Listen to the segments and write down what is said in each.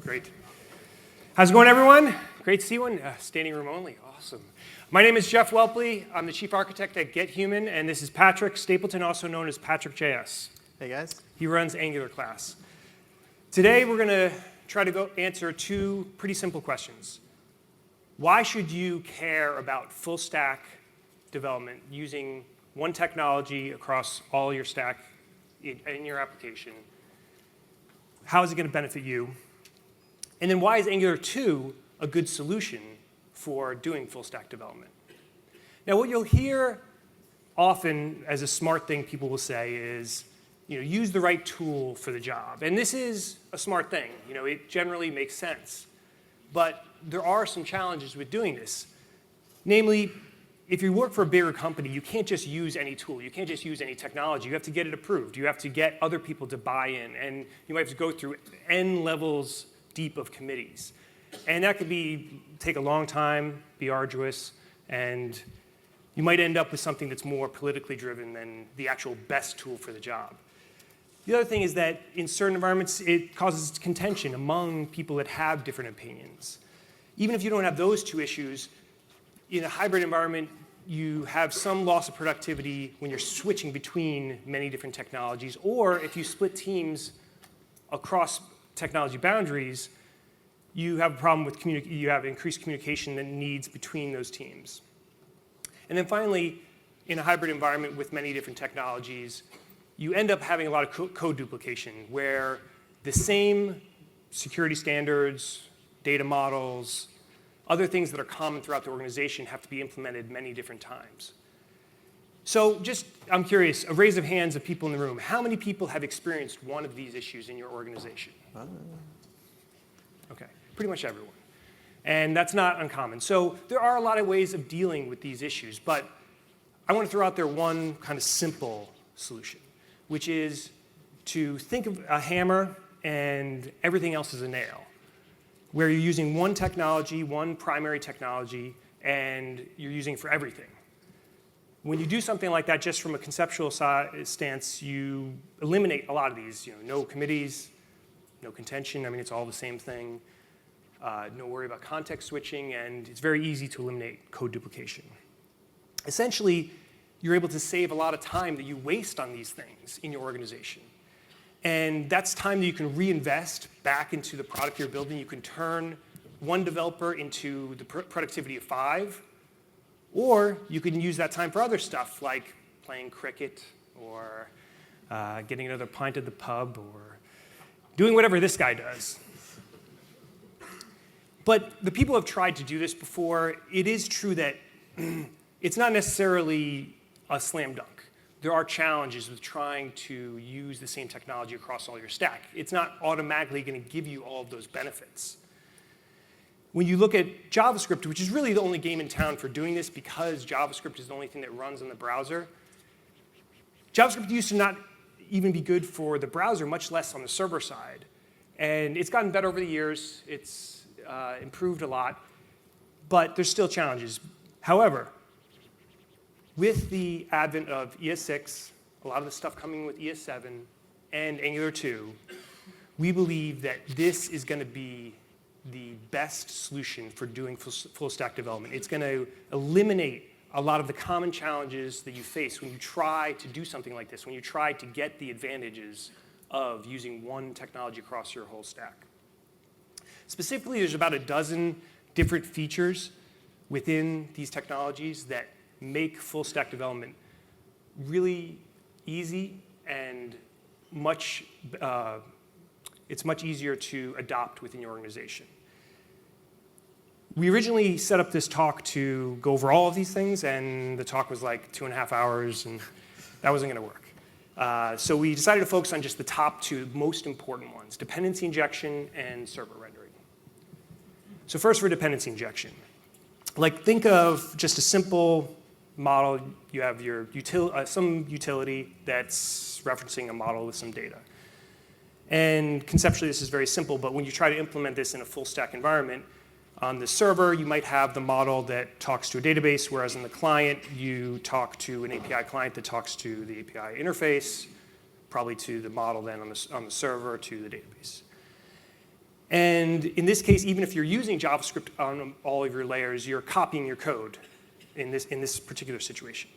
Great. How's it going, everyone? Great to see one. Standing room only. Awesome. My name is Jeff Whelpley. I'm the chief architect at GetHuman, and this is Patrick Stapleton, also known as Patrick JS. Hey, guys. He runs Angular class. Today, we're going to try to answer two pretty simple questions. Why should you care about full stack development using one technology across all your stack in your application? How is it going to benefit you? And then why is Angular 2 a good solution for doing full stack development? Now, what you'll hear often as a smart thing people will say is, use the right tool for the job. And this is a smart thing. It generally makes sense. But there are some challenges with doing this. Namely, if you work for a bigger company, you can't just use any tool. You can't just use any technology. You have to get it approved. You have to get other people to buy in. And you might have to go through N levels deep of committees. And that could take a long time, be arduous, and you might end up with something that's more politically driven than the actual best tool for the job. The other thing is that in certain environments, it causes contention among people that have different opinions. Even if you don't have those two issues, in a hybrid environment, you have some loss of productivity when you're switching between many different technologies, or if you split teams across technology boundaries, you have a problem with you have increased communication that needs between those teams. And then finally, in a hybrid environment with many different technologies, you end up having a lot of code duplication where the same security standards, data models, other things that are common throughout the organization have to be implemented many different times. So I'm curious, a raise of hands of people in the room. How many people have experienced one of these issues in your organization? Okay, pretty much everyone. And that's not uncommon. So there are a lot of ways of dealing with these issues, but I want to throw out there one kind of simple solution, which is to think of a hammer and everything else is a nail, where you're using one technology, one primary technology, and you're using it for everything. When you do something like that, just from a conceptual stance, you eliminate a lot of these. No committees, no contention. I mean, it's all the same thing. No worry about context switching, and it's very easy to eliminate code duplication. Essentially, you're able to save a lot of time that you waste on these things in your organization. And that's time that you can reinvest back into the product you're building. You can turn one developer into the productivity of 5, or you can use that time for other stuff like playing cricket or getting another pint at the pub or doing whatever this guy does. But the people who have tried to do this before, it is true that it's not necessarily a slam dunk. There are challenges with trying to use the same technology across all your stack. It's not automatically going to give you all of those benefits. When you look at JavaScript, which is really the only game in town for doing this because JavaScript is the only thing that runs in the browser, JavaScript used to not even be good for the browser, much less on the server side. And it's gotten better over the years. It's improved a lot. But there's still challenges. However, with the advent of ES6, a lot of the stuff coming with ES7, and Angular 2, we believe that this is going to be the best solution for doing full stack development. It's going to eliminate a lot of the common challenges that you face when you try to do something like this, when you try to get the advantages of using one technology across your whole stack. Specifically, there's about a dozen different features within these technologies that make full stack development really easy and it's much easier to adopt within your organization. We originally set up this talk to go over all of these things, and the talk was like 2.5 hours, and that wasn't going to work. So we decided to focus on just the top two most important ones, dependency injection and server rendering. So first for dependency injection. Think of just a simple model. You have your some utility that's referencing a model with some data. And conceptually, this is very simple, but when you try to implement this in a full stack environment, on the server, you might have the model that talks to a database, whereas on the client, you talk to an API client that talks to the API interface, probably to the model then on the server to the database. And in this case, even if you're using JavaScript on all of your layers, you're copying your code in this particular situation.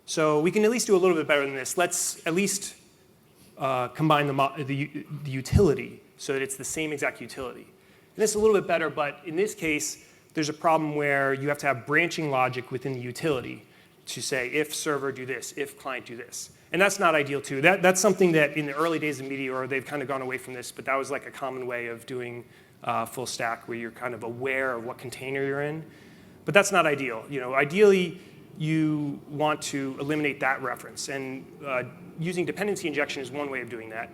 So we can at least do a little bit better than this. Let's at least combine the utility so that it's the same exact utility. And this is a little bit better, but in this case, there's a problem where you have to have branching logic within the utility to say, if server do this, if client do this. And that's not ideal too. That's something that in the early days of Meteor, they've kind of gone away from this, but that was like a common way of doing full stack where you're kind of aware of what container you're in. But that's not ideal. Ideally, you want to eliminate that reference. And using dependency injection is one way of doing that,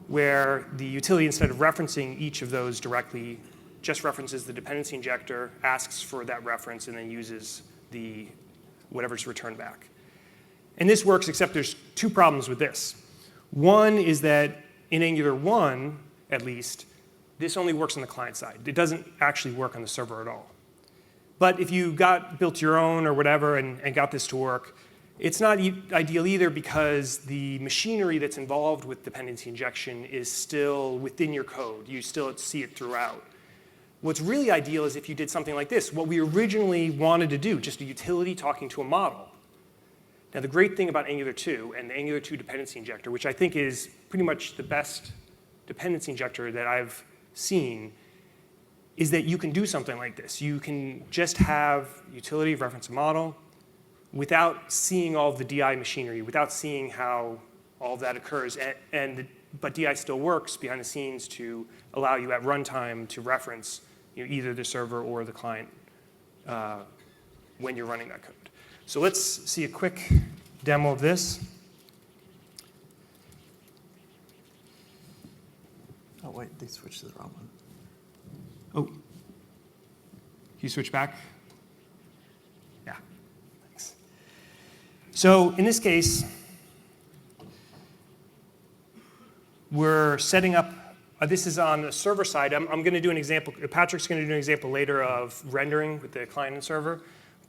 where the utility, instead of referencing each of those directly, just references the dependency injector, asks for that reference, and then uses whatever's returned back. And this works, except there's two problems with this. One is that in Angular 1, at least, this only works on the client side. It doesn't actually work on the server at all. But if you built your own or whatever and got this to work, it's not ideal either because the machinery that's involved with dependency injection is still within your code. You still see it throughout. What's really ideal is if you did something like this, what we originally wanted to do, just a utility talking to a model. Now, the great thing about Angular 2 and the Angular 2 dependency injector, which I think is pretty much the best dependency injector that I've seen, is that you can do something like this. You can just have utility reference a model without seeing all of the DI machinery, without seeing how all of that occurs. But DI still works behind the scenes to allow you at runtime to reference either the server or the client when you're running that code. So let's see a quick demo of this. Oh, wait, they switched to the wrong one. Oh, can you switch back? Yeah, thanks. So in this case, we're setting up, this is on the server side. I'm going to do an example. Patrick's going to do an example later of rendering with the client and server.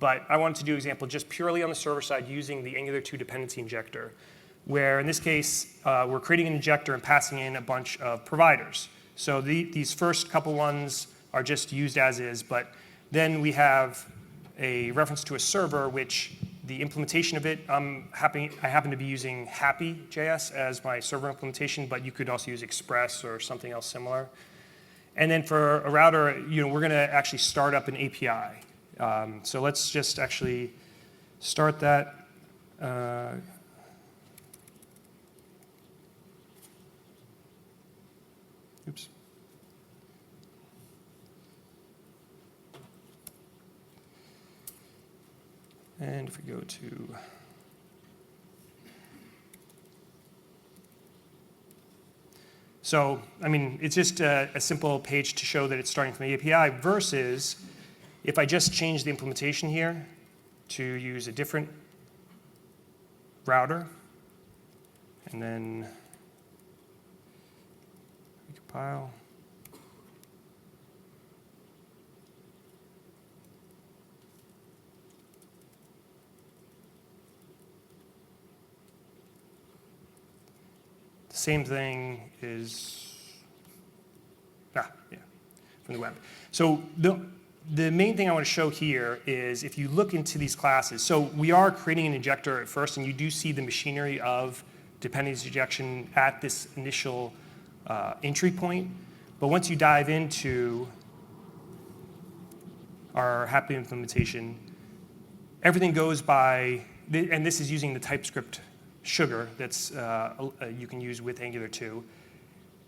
But I wanted to do an example just purely on the server side using the Angular 2 dependency injector, where in this case, we're creating an injector and passing in a bunch of providers. So these first couple ones are just used as is, but then we have a reference to a server, which the implementation of it, I happen to be using happy.js as my server implementation, but you could also use Express or something else similar. And then for a router, we're going to actually start up an API. So let's just actually start that. Oops. And if we go to so, it's just a simple page to show that it's starting from the API versus if I just change the implementation here to use a different router and then recompile. The same thing is, from the web. So the main thing I want to show here is if you look into these classes, so we are creating an injector at first, and you do see the machinery of dependency injection at this initial entry point. But once you dive into our happy implementation, everything goes by, and this is using the TypeScript sugar that's you can use with Angular 2.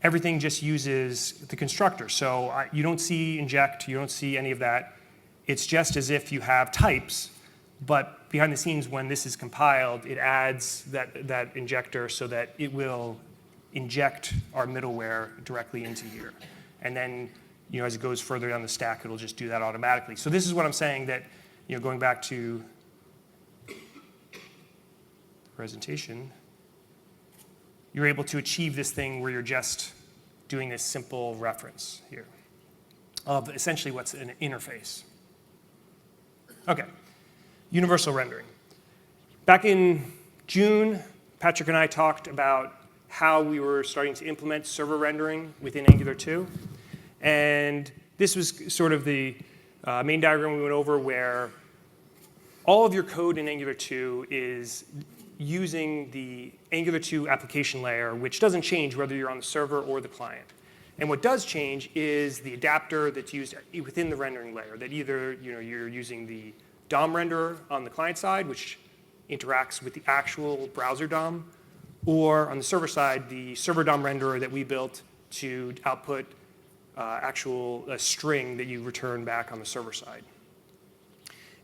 Everything just uses the constructor. So you don't see inject, you don't see any of that. It's just as if you have types, but behind the scenes when this is compiled, it adds that injector so that it will inject our middleware directly into here. And then as it goes further down the stack, it'll just do that automatically. So this is what I'm saying that, going back to the presentation, you're able to achieve this thing where you're just doing this simple reference here of essentially what's an interface. Okay, universal rendering. Back in June, Patrick and I talked about how we were starting to implement server rendering within Angular 2. And this was sort of the main diagram we went over where all of your code in Angular 2 is using the Angular 2 application layer, which doesn't change whether you're on the server or the client. And what does change is the adapter that's used within the rendering layer, that either you're using the DOM renderer on the client side, which interacts with the actual browser DOM, or on the server side, the server DOM renderer that we built to output a string that you return back on the server side.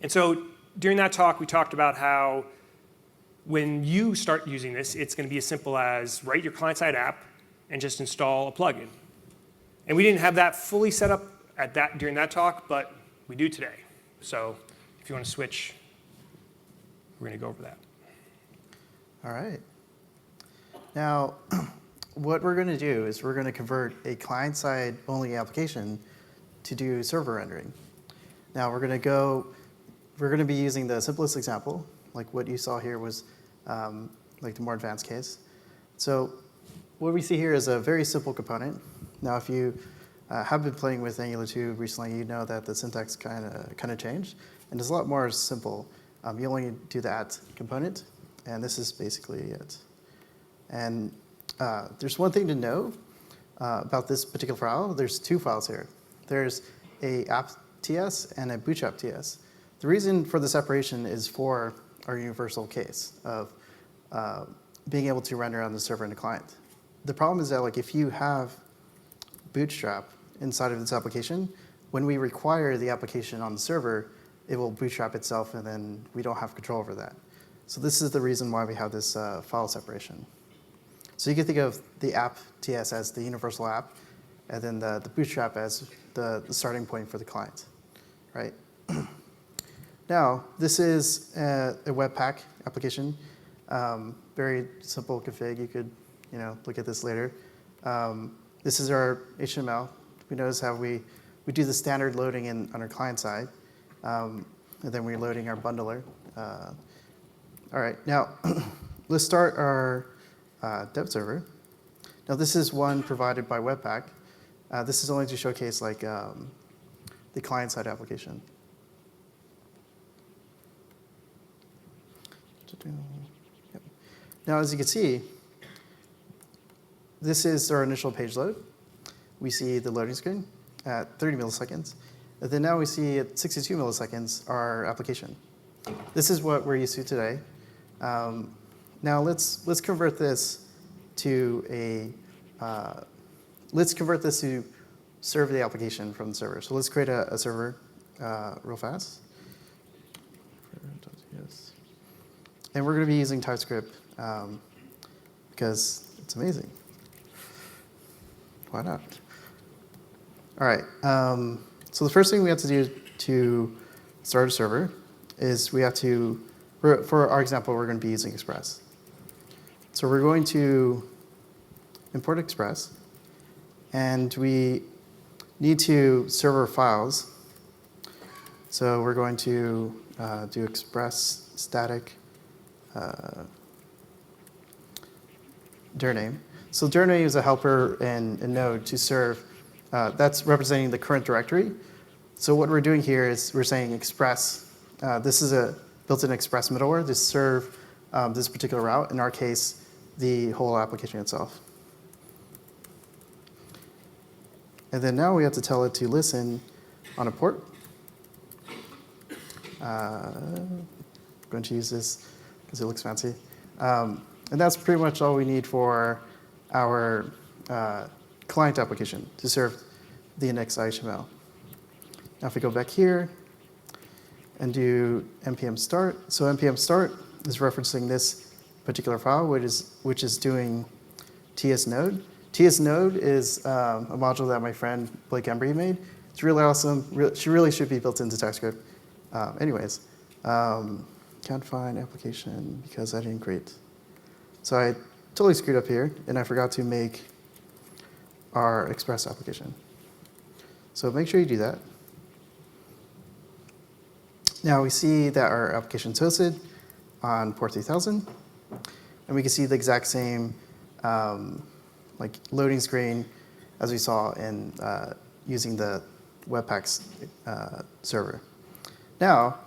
And so during that talk, we talked about how when you start using this, it's going to be as simple as write your client-side app and just install a plugin. And we didn't have that fully set up during that talk, but we do today. So if you want to switch, we're going to go over that. All right. Now, what we're going to do is we're going to convert a client-side only application to do server rendering. Now we're going to be using the simplest example, like what you saw here was like the more advanced case. So what we see here is a very simple component. Now, if you have been playing with Angular 2 recently, you know that the syntax kind of changed, and it's a lot more simple. You only do the at component, and this is basically it. And there's one thing to know about this particular file. There's two files here. There's a app.ts and a bootstrap.ts. The reason for the separation is for our universal case of being able to render on the server and the client. The problem is that like if you have Bootstrap inside of this application, when we require the application on the server, it will bootstrap itself, and then we don't have control over that. So this is the reason why we have this file separation. So you can think of the app.ts as the universal app, and then the bootstrap as the starting point for the client, right? Now, this is a Webpack application. Very simple config. You could look at this later. This is our HTML. We notice how we do the standard loading on our client side, and then we're loading our bundler. All right, now let's start our dev server. Now this is one provided by Webpack. This is only to showcase like the client side application. Yep. Now, as you can see, this is our initial page load. We see the loading screen at 30 milliseconds. And then now we see at 62 milliseconds our application. This is what we're used to today. Now let's convert this to serve the application from the server. So let's create a server real fast. And we're going to be using TypeScript because it's amazing. Why not? All right. So the first thing we have to do to start a server is we have to, for our example, we're going to be using Express. So we're going to import Express, and we need to serve our files. So we're going to do Express static dir name. So dir name is a helper in Node to serve. That's representing the current directory. So what we're doing here is we're saying Express. This is a built-in Express middleware to serve this particular route. In our case, the whole application itself. And then now we have to tell it to listen on a port. I'm going to use this because it looks fancy. And that's pretty much all we need for our client application to serve the index HTML. Now if we go back here and do npm start, so npm start is referencing this particular file, which is doing tsnode. Tsnode is a module that my friend Blake Embry made. It's really awesome. She really should be built into TypeScript. Anyways, can't find application because I didn't create. So I totally screwed up here, and I forgot to make our Express application. So make sure you do that. Now we see that our application is hosted on port 3000, and we can see the exact same like loading screen as we saw in using the Webpack server. Now,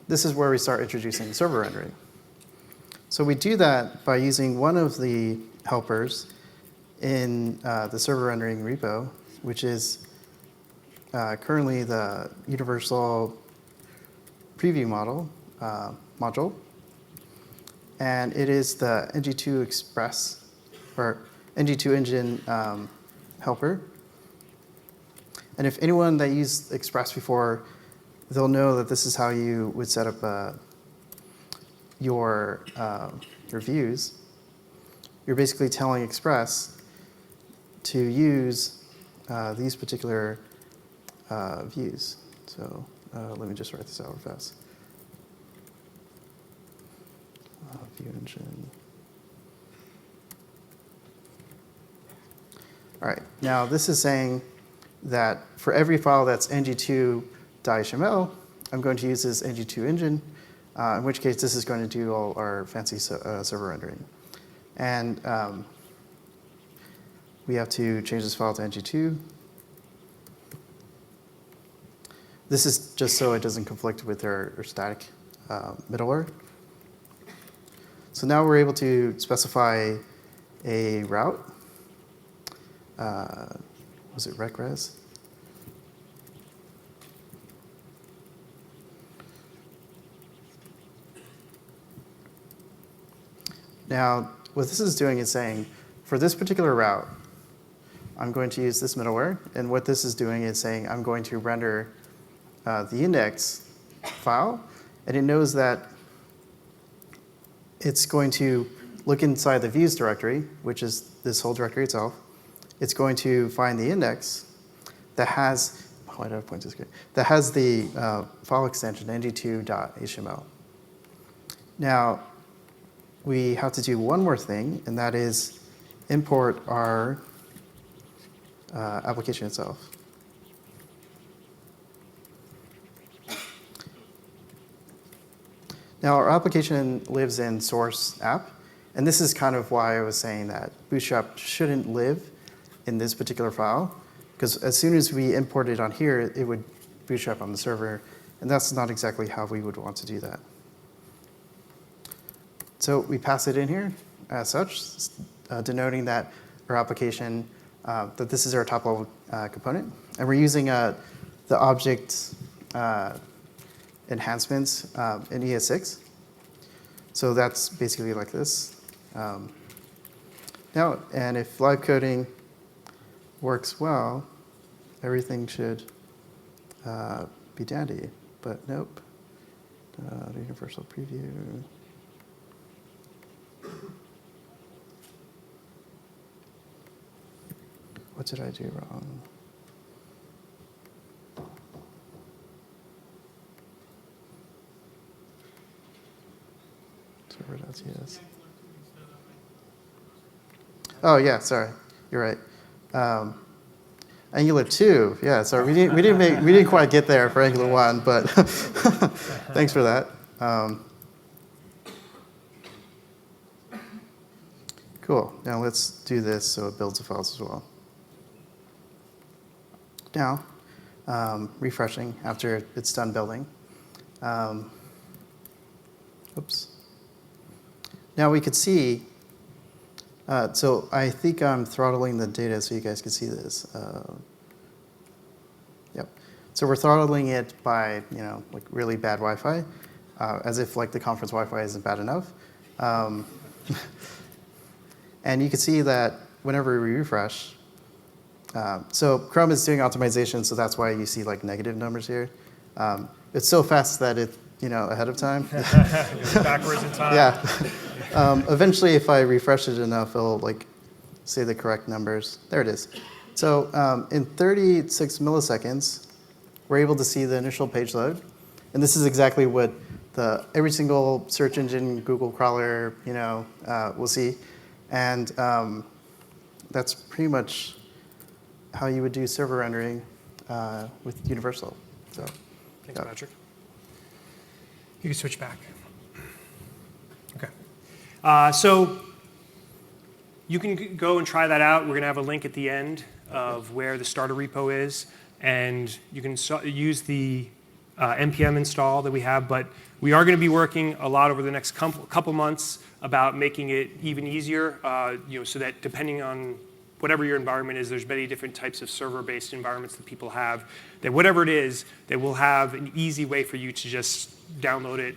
this is where we start introducing server rendering. So we do that by using one of the helpers in the server rendering repo, which is currently the universal preview module. And it is the ng2 Express, or ng2 engine helper. And if anyone that used Express before, they'll know that this is how you would set up your views. You're basically telling Express to use these particular views. So let me just write this out real fast. View engine. All right, now this is saying that for every file that's ng2.html, I'm going to use this ng2 engine, in which case this is going to do all our fancy server rendering. And we have to change this file to ng2. This is just so it doesn't conflict with our static middleware. So now we're able to specify a route. Was it recres? Now, what this is doing is saying, for this particular route, I'm going to use this middleware. And what this is doing is saying, I'm going to render the index file. And it knows that it's going to look inside the views directory, which is this whole directory itself. It's going to find the index that has, why did I point to this? That has the file extension ng2.html. Now, we have to do one more thing, and that is import our application itself. Now, our application lives in source app, and this is kind of why I was saying that Bootstrap shouldn't live in this particular file, because as soon as we import it on here, it would bootstrap on the server, and that's not exactly how we would want to do that. So we pass it in here as such, denoting that our application, that this is our top level component, and we're using the object enhancements in ES6. So that's basically like this. Now, and if live coding works well, everything should be dandy, but nope. The universal preview. What did I do wrong? Server.ts. Oh yeah, sorry, you're right. Angular 2, yeah. Sorry, we didn't quite get there for Angular 1, but thanks for that. Cool. Now let's do this so it builds the files as well. Now, refreshing after it's done building. Oops. Now we could see, so I think I'm throttling the data so you guys can see this. Yep. So we're throttling it by, like really bad Wi-Fi, as if like the conference Wi-Fi isn't bad enough. And you can see that whenever we refresh, so Chrome is doing optimization, so that's why you see like negative numbers here. It's so fast that it, ahead of time. Backwards in time. Yeah. Eventually, if I refresh it enough, it'll like say the correct numbers. There it is. So in 36 milliseconds, we're able to see the initial page load, and this is exactly what every single search engine, Google crawler, will see, and that's pretty much how you would do server rendering with Universal. So, thanks, Patrick. You can switch back. Okay. So you can go and try that out. We're going to have a link at the end of where the starter repo is, and you can use the npm install that we have, but we are going to be working a lot over the next couple months about making it even easier, so that depending on whatever your environment is, there's many different types of server-based environments that people have, that whatever it is, they will have an easy way for you to just download it,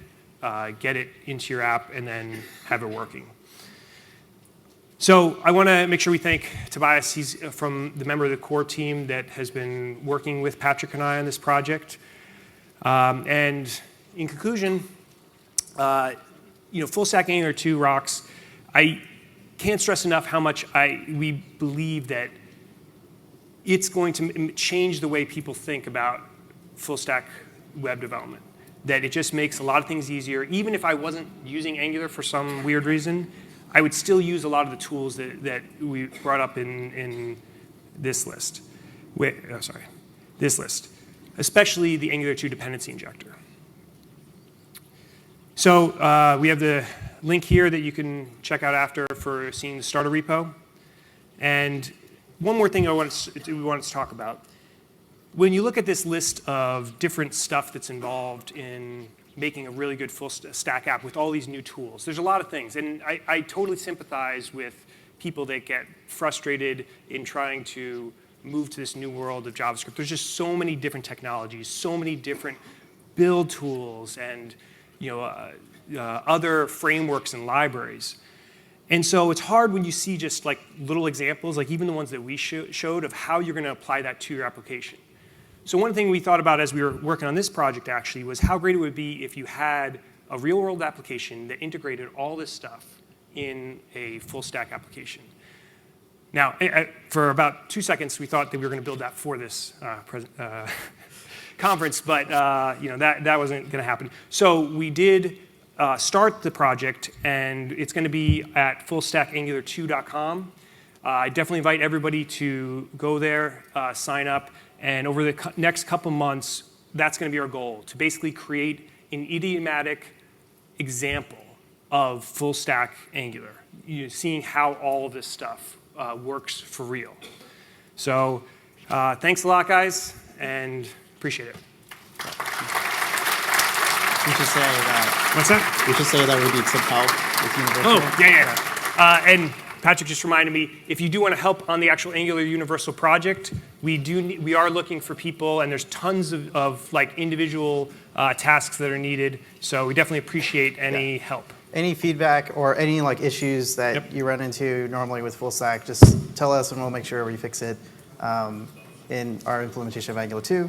get it into your app, and then have it working. So I want to make sure we thank Tobias. He's from the member of the core team that has been working with Patrick and I on this project. And in conclusion, full stack Angular 2 rocks. I can't stress enough how much we believe that it's going to change the way people think about full stack web development. That it just makes a lot of things easier. Even if I wasn't using Angular for some weird reason, I would still use a lot of the tools that we brought up in this list. This list, especially the Angular 2 dependency injector. So we have the link here that you can check out after for seeing the starter repo. And one more thing we wanted to talk about. When you look at this list of different stuff that's involved in making a really good full stack app with all these new tools, there's a lot of things. And I totally sympathize with people that get frustrated in trying to move to this new world of JavaScript. There's just so many different technologies, so many different build tools, and other frameworks and libraries. And so it's hard when you see just like little examples, like even the ones that we showed, of how you're going to apply that to your application. So one thing we thought about as we were working on this project actually was how great it would be if you had a real-world application that integrated all this stuff in a full-stack application. Now, for about 2 seconds, we thought that we were going to build that for this conference, but that wasn't going to happen. So we did start the project, and it's going to be at fullstackangular2.com. I definitely invite everybody to go there, sign up, and over the next couple months, that's going to be our goal, to basically create an idiomatic example of full stack Angular, seeing how all of this stuff works for real. So thanks a lot, guys, and appreciate it. We should say that. What's that? We should say that we need some help with Universal. Oh, yeah. And Patrick just reminded me, if you do want to help on the actual Angular Universal project, we are looking for people, and there's tons of like individual tasks that are needed. So we definitely appreciate any help. Any feedback or any like issues that you run into normally with full stack, just tell us and we'll make sure we fix it in our implementation of Angular 2.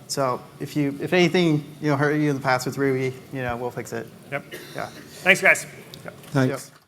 So if anything hurt you in the past with Ruby, we'll fix it. Yep. Yeah. Thanks, guys. Thanks. Yep.